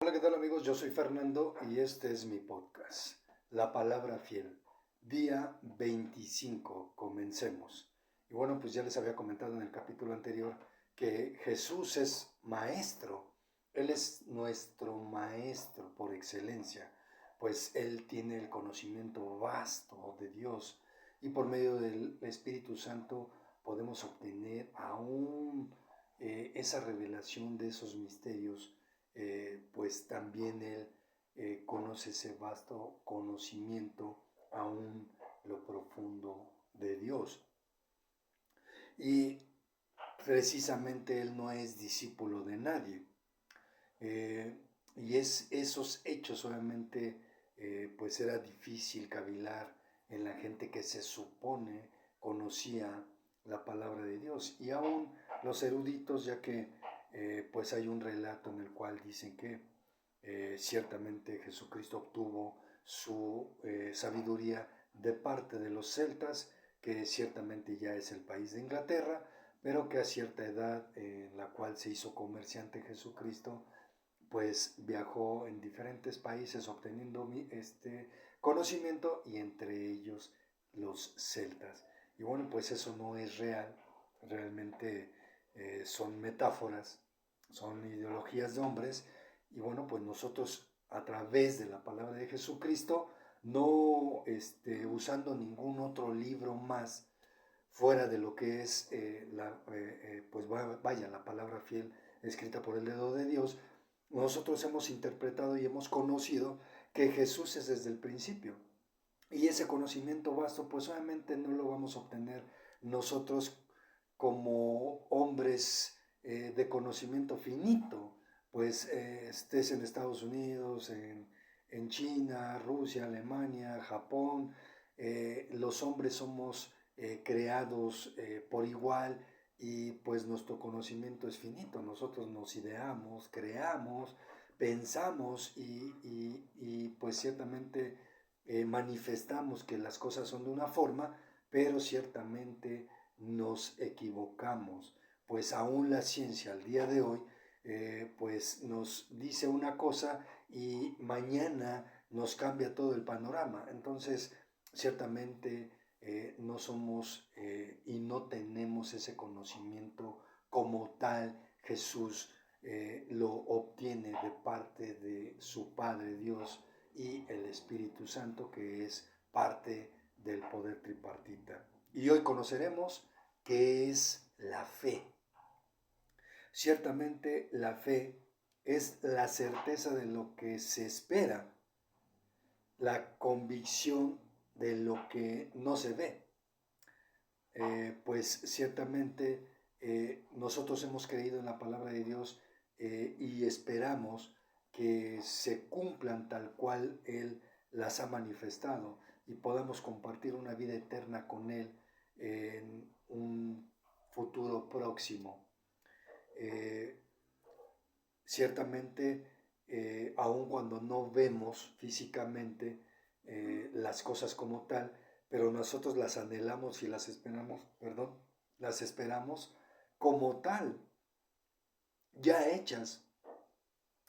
Hola, ¿qué tal amigos? Yo soy Fernando y este es mi podcast, La Palabra Fiel, día 25, comencemos. Y bueno, pues ya les había comentado en el capítulo anterior que Jesús es maestro, Él es nuestro maestro por excelencia, pues Él tiene el conocimiento vasto de Dios y por medio del Espíritu Santo podemos obtener aún esa revelación de esos misterios. Pues también Él conoce ese vasto conocimiento aún lo profundo de Dios. Y precisamente Él no es discípulo de nadie. Y esos hechos obviamente pues era difícil cavilar en la gente que se supone conocía la palabra de Dios. Y aún los eruditos, ya que pues hay un relato en el cual dicen que ciertamente Jesucristo obtuvo su sabiduría de parte de los celtas, que ciertamente ya es el país de Inglaterra, pero que a cierta edad en la cual se hizo comerciante Jesucristo, pues viajó en diferentes países obteniendo este conocimiento y entre ellos los celtas. Y bueno, pues eso no es real, realmente son metáforas, son ideologías de hombres y bueno, pues nosotros a través de la palabra de Jesucristo, no usando ningún otro libro más fuera de lo que es pues vaya, la palabra fiel escrita por el dedo de Dios, nosotros hemos interpretado y hemos conocido que Jesús es desde el principio. Y ese conocimiento vasto, pues obviamente no lo vamos a obtener nosotros como hombres de conocimiento finito, pues estés en Estados Unidos, en China, Rusia, Alemania, Japón, los hombres somos creados por igual y pues nuestro conocimiento es finito, nosotros nos ideamos, creamos, pensamos y pues ciertamente manifestamos que las cosas son de una forma, pero ciertamente nos equivocamos, pues aún la ciencia al día de hoy pues nos dice una cosa y mañana nos cambia todo el panorama. Entonces, ciertamente no somos y no tenemos ese conocimiento como tal. Jesús lo obtiene de parte de su Padre Dios y el Espíritu Santo, que es parte del poder tripartita. Y hoy conoceremos qué es la fe. Ciertamente la fe es la certeza de lo que se espera, la convicción de lo que no se ve. Pues ciertamente nosotros hemos creído en la palabra de Dios y esperamos que se cumplan tal cual Él las ha manifestado y podamos compartir una vida eterna con Él en un futuro próximo. Ciertamente, aun cuando no vemos físicamente las cosas como tal, pero nosotros las anhelamos y las esperamos como tal, ya hechas,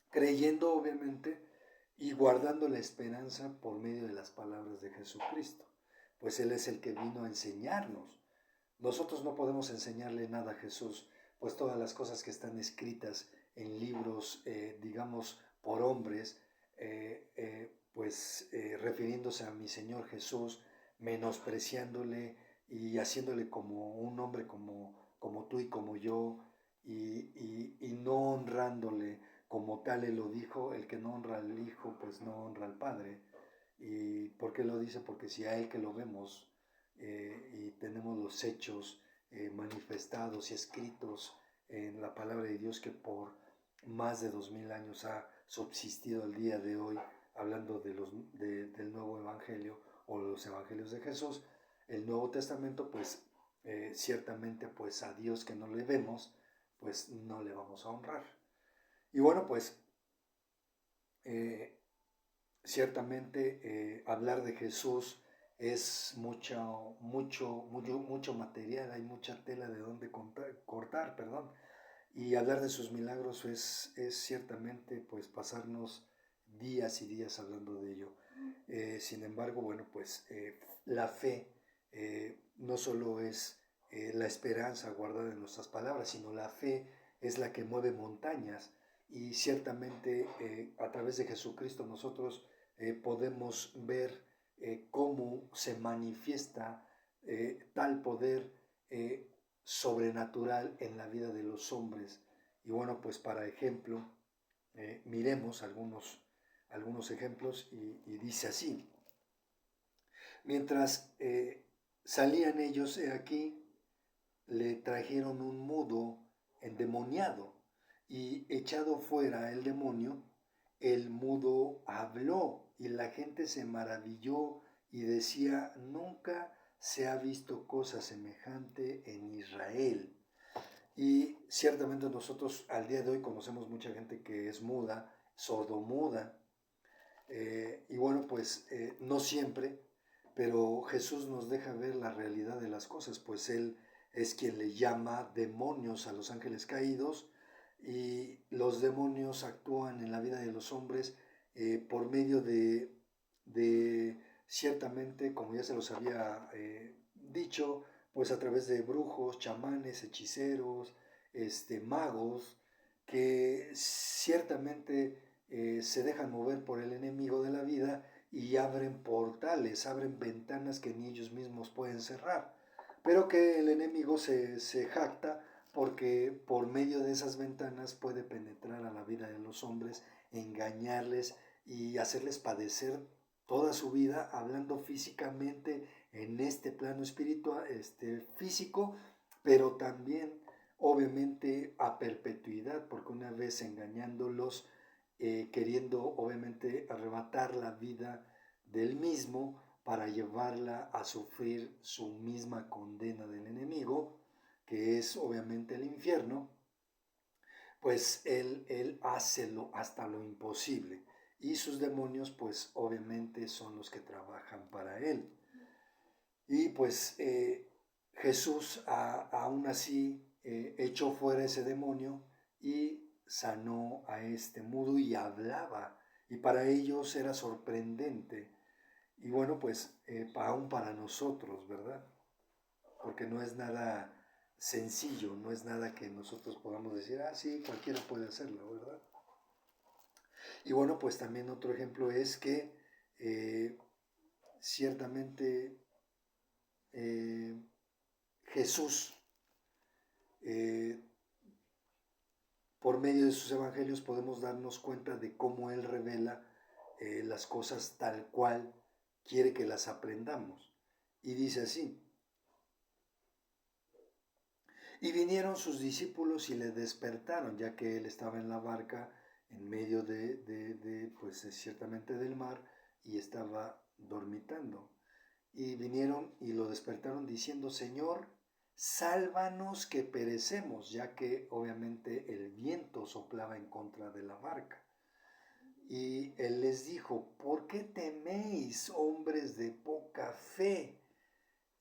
creyendo obviamente y guardando la esperanza por medio de las palabras de Jesucristo, pues Él es el que vino a enseñarnos. Nosotros no podemos enseñarle nada a Jesús, pues todas las cosas que están escritas en libros, digamos, por hombres, refiriéndose a mi Señor Jesús, menospreciándole y haciéndole como un hombre como tú y como yo, y no honrándole como tal. Él lo dijo: el que no honra al Hijo, pues no honra al Padre. ¿Y por qué lo dice? Porque si a Él que lo vemos y tenemos los hechos manifestados y escritos en la palabra de Dios, que por más de 2000 años ha subsistido al día de hoy, hablando del nuevo evangelio o los evangelios de Jesús, el Nuevo Testamento, pues ciertamente pues a Dios que no le vemos, pues no le vamos a honrar. Y bueno, pues ciertamente hablar de Jesús es mucho material, hay mucha tela de donde cortar, perdón. Y hablar de sus milagros es ciertamente pues pasarnos días y días hablando de ello. Sin embargo, bueno, pues la fe no solo es la esperanza guardada en nuestras palabras, sino la fe es la que mueve montañas. Y ciertamente a través de Jesucristo nosotros podemos ver cómo se manifiesta tal poder sobrenatural en la vida de los hombres. Y bueno, pues para ejemplo, miremos algunos ejemplos y dice así: mientras salían ellos, aquí le trajeron un mudo endemoniado, y echado fuera el demonio, el mudo habló, y la gente se maravilló y decía: nunca se ha visto cosa semejante en Israel. Y ciertamente nosotros al día de hoy conocemos mucha gente que es muda, sordomuda, y bueno, pues no siempre, pero Jesús nos deja ver la realidad de las cosas, pues Él es quien le llama demonios a los ángeles caídos, y los demonios actúan en la vida de los hombres por medio de, ciertamente, como ya se los había dicho, pues a través de brujos, chamanes, hechiceros, magos, que ciertamente se dejan mover por el enemigo de la vida y abren portales, abren ventanas que ni ellos mismos pueden cerrar, pero que el enemigo se jacta porque por medio de esas ventanas puede penetrar a la vida de los hombres, engañarles y hacerles padecer toda su vida, hablando físicamente en este plano espiritual, físico, pero también obviamente a perpetuidad, porque una vez engañándolos, queriendo obviamente arrebatar la vida del mismo para llevarla a sufrir su misma condena del enemigo, que es obviamente el infierno, pues él hace hasta lo imposible. Y sus demonios pues obviamente son los que trabajan para él. Y pues Jesús aún así echó fuera ese demonio y sanó a este mudo y hablaba. Y para ellos era sorprendente. Y bueno, pues aún para nosotros, ¿verdad? Porque no es nada sencillo, no es nada que nosotros podamos decir: ah, sí, cualquiera puede hacerlo, ¿verdad? Y bueno, pues también otro ejemplo es que ciertamente Jesús, eh, por medio de sus evangelios, podemos darnos cuenta de cómo Él revela las cosas tal cual quiere que las aprendamos. Y dice así: y vinieron sus discípulos y le despertaron, ya que Él estaba en la barca en medio pues ciertamente del mar, y estaba dormitando. Y vinieron y lo despertaron diciendo: Señor, sálvanos que perecemos, ya que obviamente el viento soplaba en contra de la barca. Y él les dijo: ¿por qué teméis, hombres de poca fe?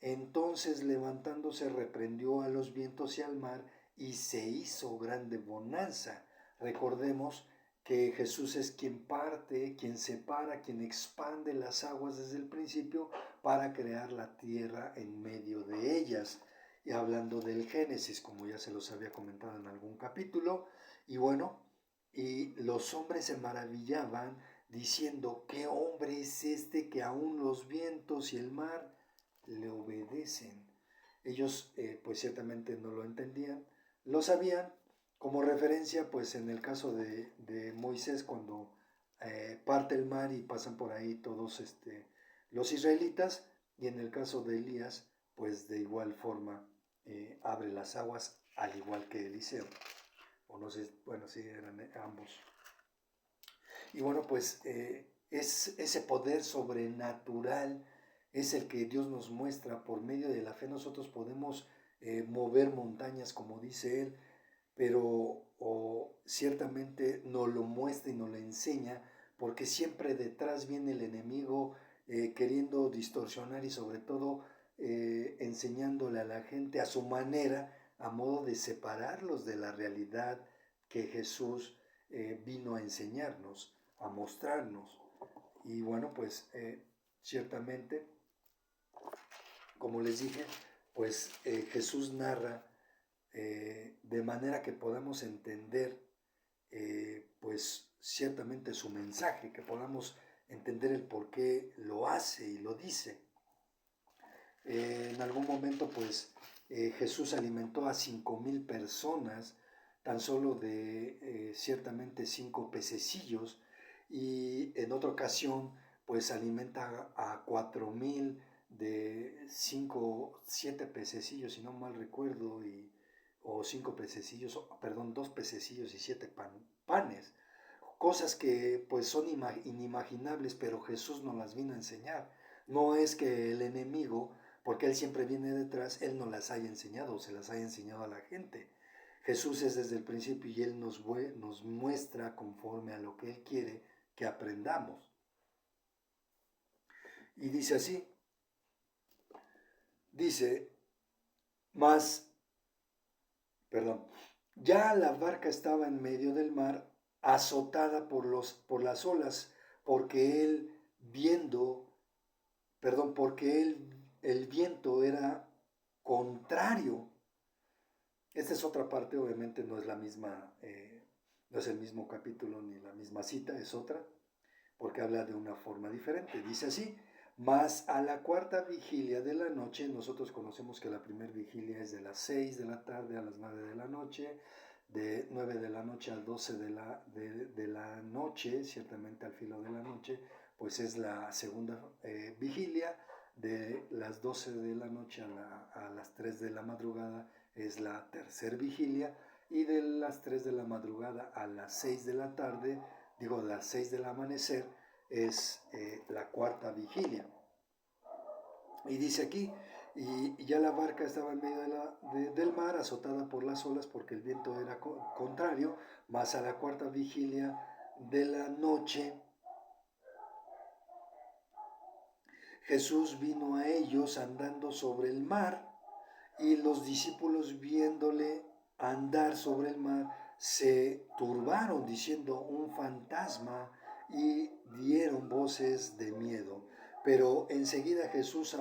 Entonces, levantándose, reprendió a los vientos y al mar, y se hizo grande bonanza. Recordemos que Jesús es quien parte, quien separa, quien expande las aguas desde el principio para crear la tierra en medio de ellas. Y hablando del Génesis, como ya se los había comentado en algún capítulo, y bueno, y los hombres se maravillaban diciendo: ¿qué hombre es este que aún los vientos y el mar le obedecen? Ellos pues ciertamente no lo entendían, lo sabían, como referencia pues en el caso de Moisés, cuando parte el mar y pasan por ahí todos los israelitas, y en el caso de Elías pues de igual forma abre las aguas, al igual que Eliseo, o no sé, bueno, sí, eran ambos. Y bueno, pues es ese poder sobrenatural es el que Dios nos muestra. Por medio de la fe nosotros podemos mover montañas, como dice Él, pero ciertamente nos lo muestra y nos lo enseña, porque siempre detrás viene el enemigo queriendo distorsionar y sobre todo enseñándole a la gente a su manera a modo de separarlos de la realidad que Jesús vino a enseñarnos, a mostrarnos. Y bueno, pues ciertamente, como les dije, pues Jesús narra de manera que podamos entender pues ciertamente su mensaje, que podamos entender el por qué lo hace y lo dice. En algún momento pues Jesús alimentó a 5,000 personas tan solo de ciertamente 5 pececillos, y en otra ocasión pues alimenta a 4,000 de 5, 7 pececillos, si no mal recuerdo, o 5 pececillos, perdón, 2 pececillos y 7 panes. Cosas que pues son inimaginables, pero Jesús nos las vino a enseñar. No es que el enemigo, porque él siempre viene detrás, él nos las haya enseñado o se las haya enseñado a la gente. Jesús es desde el principio y él nos muestra conforme a lo que él quiere que aprendamos. Y dice así, dice, ya la barca estaba en medio del mar, azotada por las olas, porque el viento era contrario. Esta es otra parte, obviamente no es la misma, no es el mismo capítulo ni la misma cita, es otra, porque habla de una forma diferente. Dice así, mas a la cuarta vigilia de la noche, nosotros conocemos que la primera vigilia es de las 6 de la tarde a las 9 de la noche, de 9 de la noche a 12 de la noche, ciertamente al filo de la noche, pues es la segunda vigilia. De las 12 de la noche a las 3 de la madrugada es la tercera vigilia, y de las 3 de la madrugada a las 6 de la tarde, de las 6 del amanecer, es la cuarta vigilia. Y dice aquí, y ya la barca estaba en medio del mar, azotada por las olas, porque el viento era contrario, mas a la cuarta vigilia de la noche, Jesús vino a ellos andando sobre el mar, y los discípulos, viéndole andar sobre el mar, se turbaron diciendo, un fantasma, y dieron voces de miedo. Pero enseguida Jesús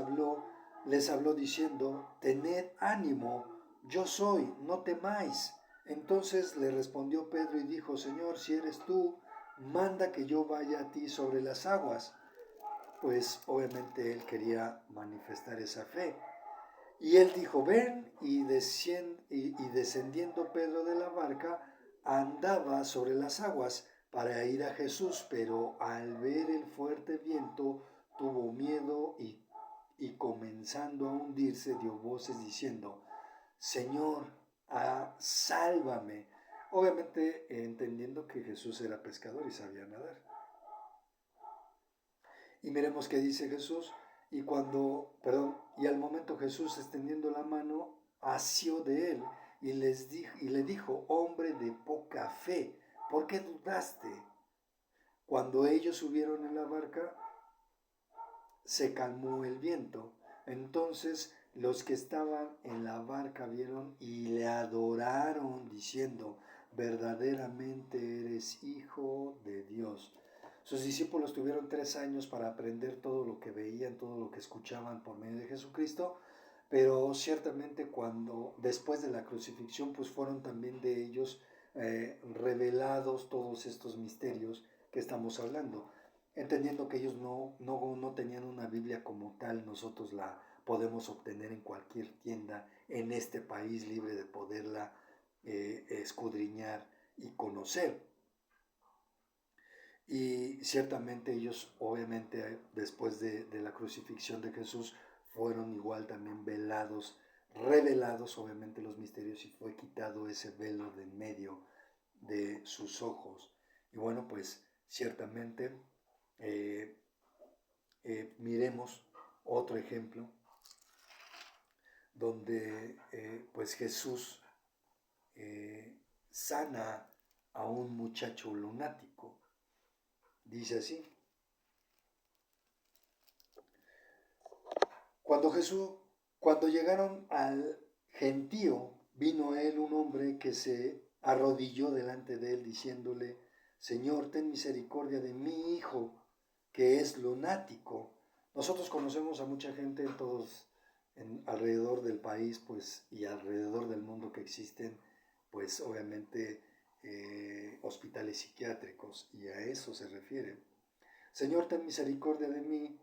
les habló diciendo, tened ánimo, yo soy, no temáis. Entonces le respondió Pedro y dijo, Señor, si eres tú, manda que yo vaya a ti sobre las aguas. Pues obviamente él quería manifestar esa fe. Y él dijo, ven, y descendiendo Pedro de la barca, andaba sobre las aguas para ir a Jesús, pero al ver el fuerte viento tuvo miedo, y comenzando a hundirse dio voces diciendo, Señor, sálvame. Obviamente entendiendo que Jesús era pescador y sabía nadar. Y miremos qué dice Jesús. Y al momento Jesús, extendiendo la mano, asió de él y le dijo, hombre de poca fe, ¿por qué dudaste? Cuando ellos subieron en la barca, se calmó el viento. Entonces los que estaban en la barca vieron y le adoraron, diciendo, verdaderamente eres Hijo de Dios. Sus discípulos tuvieron 3 años para aprender todo lo que veían, todo lo que escuchaban por medio de Jesucristo, pero ciertamente después de la crucifixión, pues fueron también de ellos revelados todos estos misterios que estamos hablando, entendiendo que ellos no tenían una Biblia como tal. Nosotros la podemos obtener en cualquier tienda en este país, libre de poderla escudriñar y conocer. Y ciertamente ellos, obviamente, después de la crucifixión de Jesús, fueron igual también revelados, obviamente, los misterios, y fue quitado ese velo de en medio de sus ojos. Y bueno, pues ciertamente miremos otro ejemplo donde pues Jesús sana a un muchacho lunático. Dice así, cuando llegaron al gentío, vino a él un hombre que se arrodilló delante de él diciéndole, Señor, ten misericordia de mi hijo, que es lunático. Nosotros conocemos a mucha gente en todos, alrededor del país, pues, y alrededor del mundo que existen, pues, obviamente, hospitales psiquiátricos, y a eso se refiere. Señor, ten misericordia de mi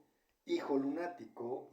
hijo lunático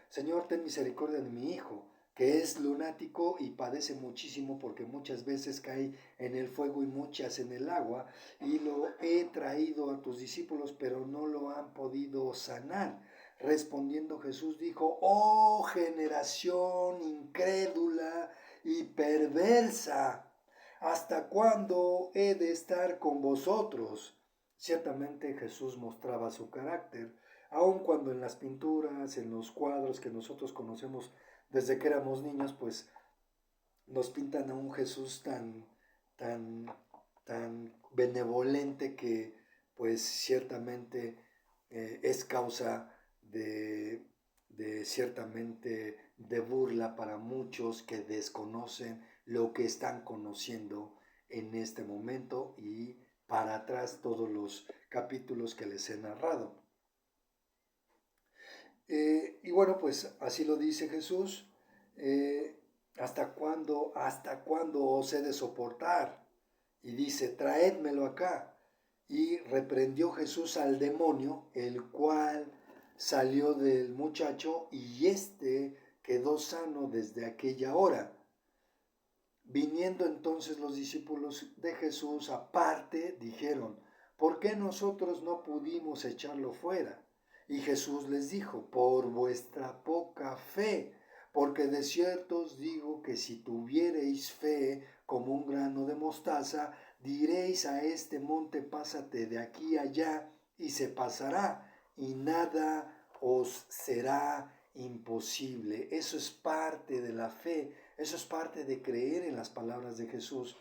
Señor, ten misericordia de mi hijo, que es lunático y padece muchísimo porque muchas veces cae en el fuego y muchas en el agua, y lo he traído a tus discípulos, pero no lo han podido sanar. Respondiendo Jesús dijo, oh generación incrédula y perversa, ¿hasta cuándo he de estar con vosotros? Ciertamente Jesús mostraba su carácter, aun cuando en las pinturas, en los cuadros que nosotros conocemos desde que éramos niños, pues nos pintan a un Jesús tan benevolente que pues ciertamente es causa ciertamente de burla para muchos que desconocen lo que están conociendo en este momento y para atrás todos los capítulos que les he narrado. Y bueno, pues así lo dice Jesús. ¿Hasta cuándo os he de soportar? Y dice, traédmelo acá. Y reprendió Jesús al demonio, el cual salió del muchacho y éste quedó sano desde aquella hora. Viniendo entonces los discípulos de Jesús aparte, dijeron, ¿por qué nosotros no pudimos echarlo fuera? Y Jesús les dijo, por vuestra poca fe, porque de cierto os digo que si tuviereis fe como un grano de mostaza, diréis a este monte, pásate de aquí allá, y se pasará, y nada os será imposible. Eso es parte de la fe, eso es parte de creer en las palabras de Jesús,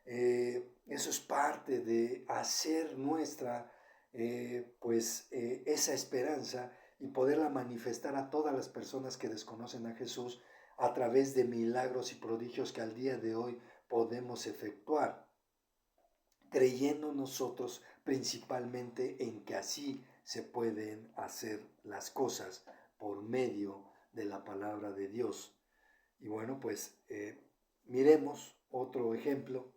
eso es parte de hacer nuestra esa esperanza y poderla manifestar a todas las personas que desconocen a Jesús a través de milagros y prodigios que al día de hoy podemos efectuar, creyendo nosotros principalmente en que así se pueden hacer las cosas por medio de la palabra de Dios. Y bueno, pues miremos otro ejemplo,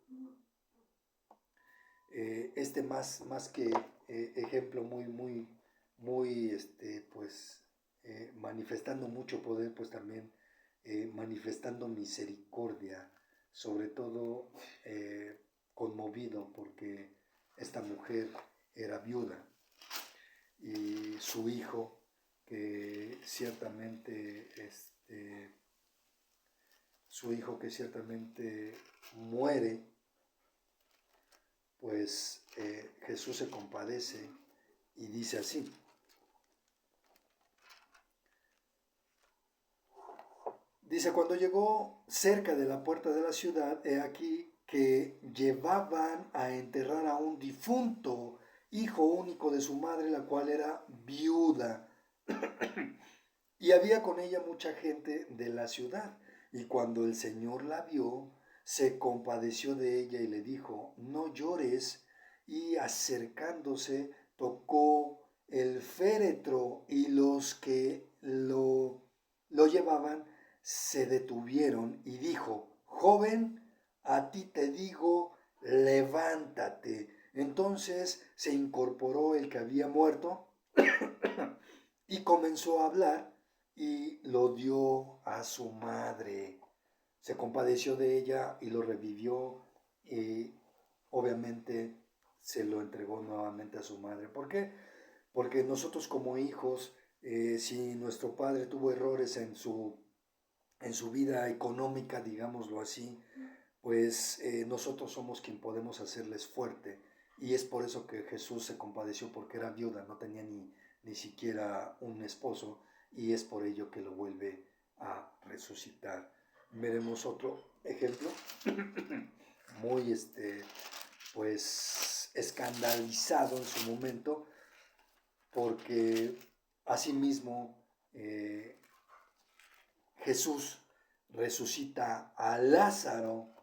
más que ejemplo muy, manifestando mucho poder, pues también manifestando misericordia, sobre todo conmovido porque esta mujer era viuda y su hijo, que ciertamente muere, pues Jesús se compadece y dice así. Dice, cuando llegó cerca de la puerta de la ciudad, he aquí que llevaban a enterrar a un difunto, hijo único de su madre, la cual era viuda. Y había con ella mucha gente de la ciudad. Y cuando el Señor la vio, se compadeció de ella y le dijo, no llores. Y acercándose, tocó el féretro, y los que lo llevaban se detuvieron y dijo, joven, a ti te digo, levántate. Entonces se incorporó el que había muerto y comenzó a hablar y lo dio a su madre. Se compadeció de ella y lo revivió y obviamente se lo entregó nuevamente a su madre. ¿Por qué? Porque nosotros como hijos, si nuestro padre tuvo errores en su vida económica, digámoslo así, pues nosotros somos quien podemos hacerles fuerte. Y es por eso que Jesús se compadeció, porque era viuda, no tenía ni siquiera un esposo, y es por ello que lo vuelve a resucitar. Veremos otro ejemplo muy escandalizado en su momento, porque asimismo Jesús resucita a Lázaro,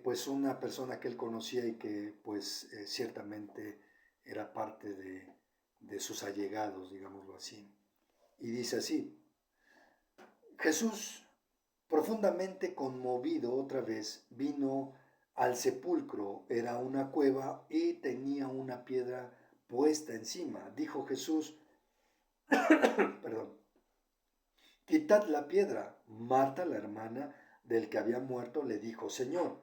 pues una persona que él conocía y que pues ciertamente era parte de sus allegados, digámoslo así. Y dice así: Jesús, profundamente conmovido otra vez, vino al sepulcro. Era una cueva y tenía una piedra puesta encima. Dijo Jesús, perdón, quitad la piedra. Marta, la hermana del que había muerto, le dijo, Señor,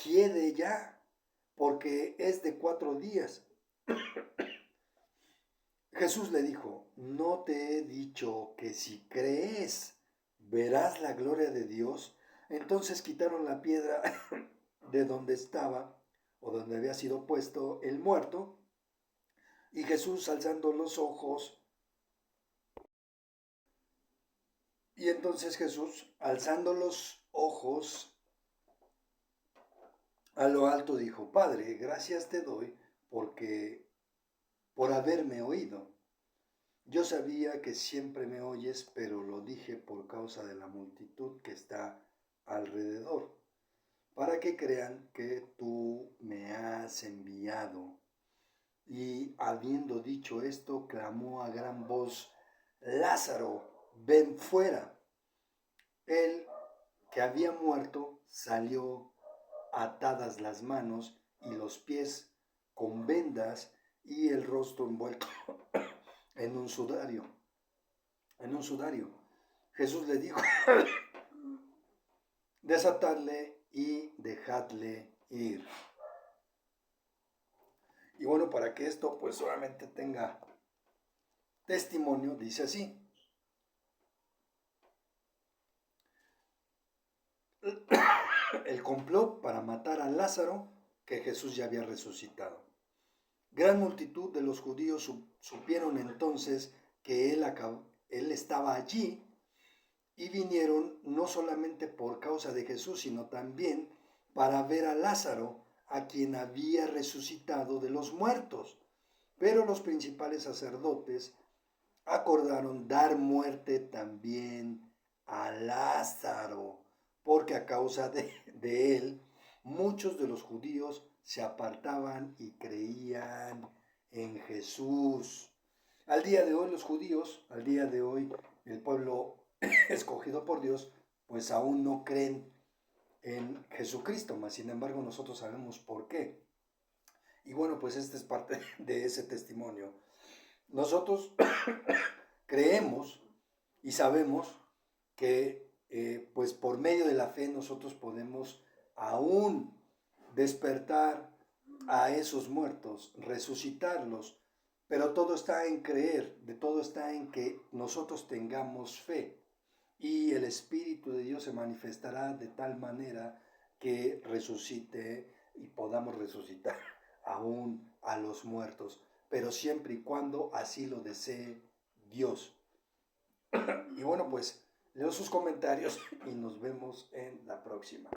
hiede ya, porque es de 4 días. Jesús le dijo, ¿no te he dicho que si crees verás la gloria de Dios? Entonces quitaron la piedra de donde estaba o donde había sido puesto el muerto, y Jesús alzando los ojos, y entonces Jesús alzando los ojos a lo alto dijo, Padre, gracias te doy por haberme oído. Yo sabía que siempre me oyes, pero lo dije por causa de la multitud que está alrededor, para que crean que tú me has enviado. Y habiendo dicho esto, clamó a gran voz, Lázaro, ven fuera. Él que había muerto salió, atadas las manos y los pies con vendas y el rostro envuelto en un sudario. Jesús le dijo, desatadle y dejadle ir. Y bueno, para que esto pues solamente tenga testimonio, dice así. El complot para matar a Lázaro, que Jesús ya había resucitado. Gran multitud de los judíos supieron entonces que él estaba allí y vinieron no solamente por causa de Jesús, sino también para ver a Lázaro, a quien había resucitado de los muertos. Pero los principales sacerdotes acordaron dar muerte también a Lázaro, porque a causa de él muchos de los judíos se apartaban y creían en Jesús. Al día de hoy los judíos, al día de hoy el pueblo escogido por Dios, pues aún no creen en Jesucristo, mas sin embargo nosotros sabemos por qué. Y bueno, pues esta es parte de ese testimonio. Nosotros creemos y sabemos que pues por medio de la fe nosotros podemos aún despertar a esos muertos, resucitarlos, pero todo está en creer, de todo está en que nosotros tengamos fe y el Espíritu de Dios se manifestará de tal manera que resucite y podamos resucitar aún a los muertos, pero siempre y cuando así lo desee Dios. Y bueno, pues leo sus comentarios y nos vemos en la próxima.